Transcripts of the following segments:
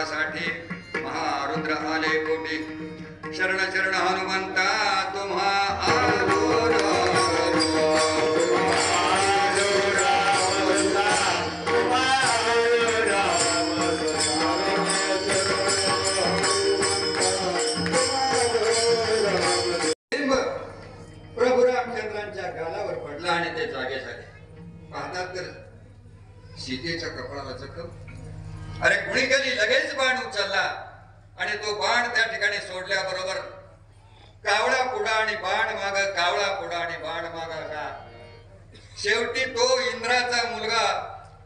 देवासाठी महारुद्र आले कोटी शरण शरण हनुमंता तुम्हा आलो प्रभू रामचंद्रांच्या गालावर पडला आणि ते जागे झाले. पाहतात तर सीतेच्या कपाळाला जखम. अरे कुणी गेली लगेच बाण उचलला आणि तो बाण त्या ठिकाणी सोडल्याबरोबर कावळा पुढा आणि बाण माग, कावळा पुढा आणि बाण माग का. शेवटी तो इंद्राचा मुलगा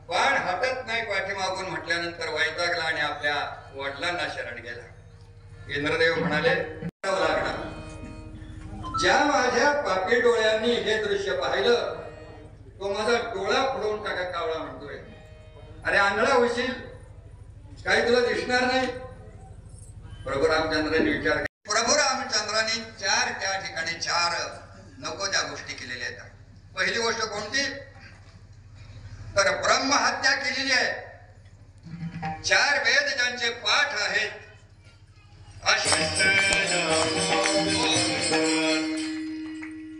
बाण हटत नाही पाठीमागून म्हटल्यानंतर वैतागला आणि आपल्या वडिलांना शरण गेला. इंद्रदेव म्हणाले लागणार. ज्या माझ्या पापी डोळ्यांनी हे दृश्य पाहिलं तो माझा डोळा फोडून टाका कावळा म्हणतोय. अरे आंधळा होशील, काही तुला दिसणार नाही. प्रभू रामचंद्रांनी विचार केला. प्रभू रामचंद्रांनी त्या ठिकाणी चार नको त्या गोष्टी केलेल्या आहेत. पहिली गोष्ट कोणती तर ब्रह्महत्या केलेली आहे. 4 वेद ज्यांचे पाठ आहेत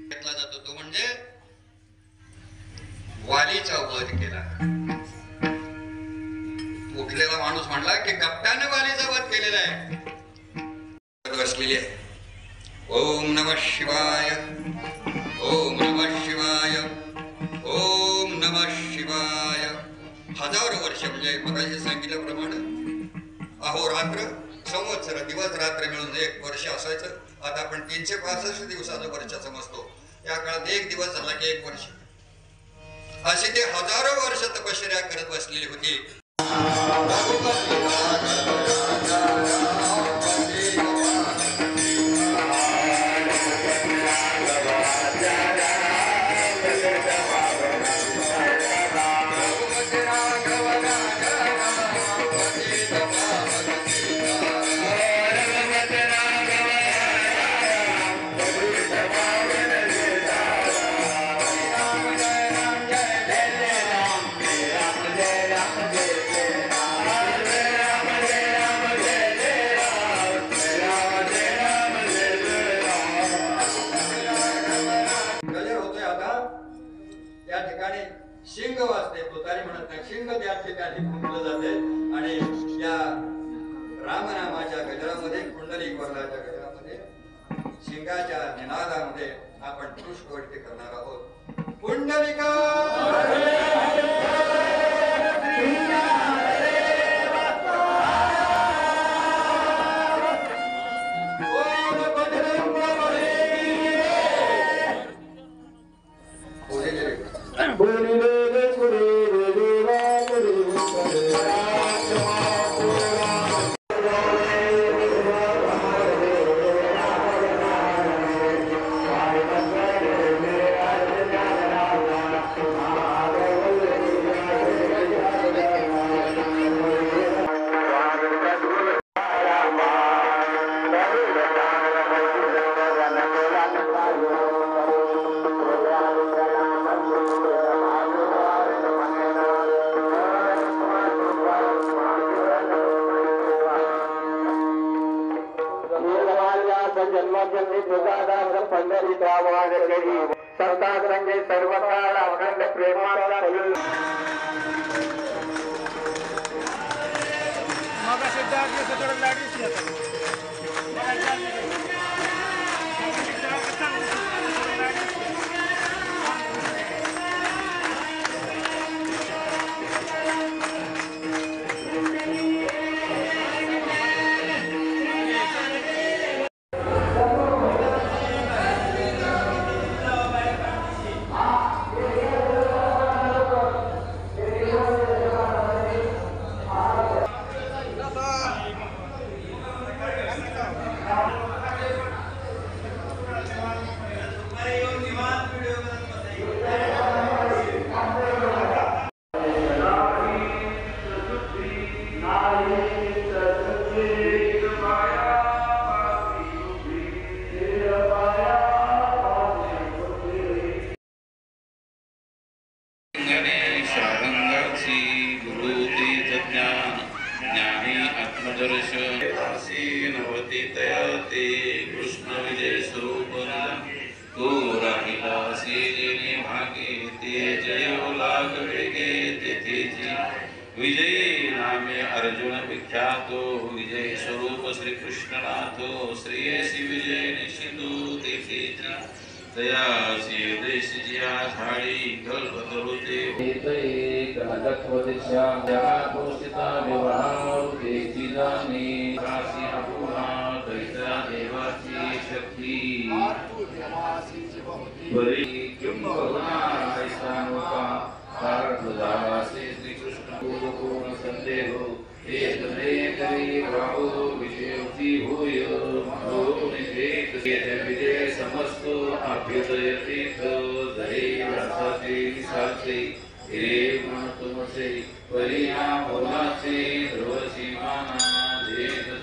घेतला जातो तो म्हणजे वालीचा वध केला. उठलेला माणूस म्हणला की कपट्याने वालीचा वध केलेला आहे. बसलेली आहे. ओम नमः शिवाय, ओम नमः शिवाय, ओम नमः शिवाय. 1000 वर्ष म्हणजे मगाशी सांगितल्याप्रमाणे अहोरात्र संवत्सर दिवस रात्र मिळून 1 वर्ष असायचं. आता आपण 365 दिवसाचं वर्ष समजतो. या काळात 1 दिवस झाला की 1 वर्ष. अशी ते हजारो वर्ष तपश्चर्या करत बसलेली होती. शिंग वाजते, तुतारी म्हणत नाही. शिंग त्या ठिकाणी फुंकलं जाते आणि या रामनामाच्या गजरामध्ये, कुंडलिक वर्णाच्या गजरामध्ये, शिंगाच्या निनादामध्ये आपण पुष्पवृष्टी करणार आहोत. कुंडलिका सर्व काळ अखंड प्रेमाचा आत्मदर्शन नवती तयते कृष्ण विजय स्वरूप तो राहिलासी जेणे भागे ते जय लाग वेगे तेथेची विजयी नामे अर्जुन विख्यातो विजय स्वरूप श्री कृष्णनाथो श्रेयसी विजय निशितो तेथेची दयासी देशजिया झाडी कल्पतरुते कनकत्वदिशा जगाघोषिता विवाहारुतेची जाणे राशी अपुरा कैसा देवाची शक्ती बरी किंबहुना ऐसा नोका कारण दासे श्री कृष्ण पूर्ण संदेहो एक ने करी भाव विषयची होय म्हणून एक विजय समस्तो अभ्युदय तीर्थ जय रसाचे साचे हे म्हणतुमसे परिया होलाचे ध्रुव सीमाना देत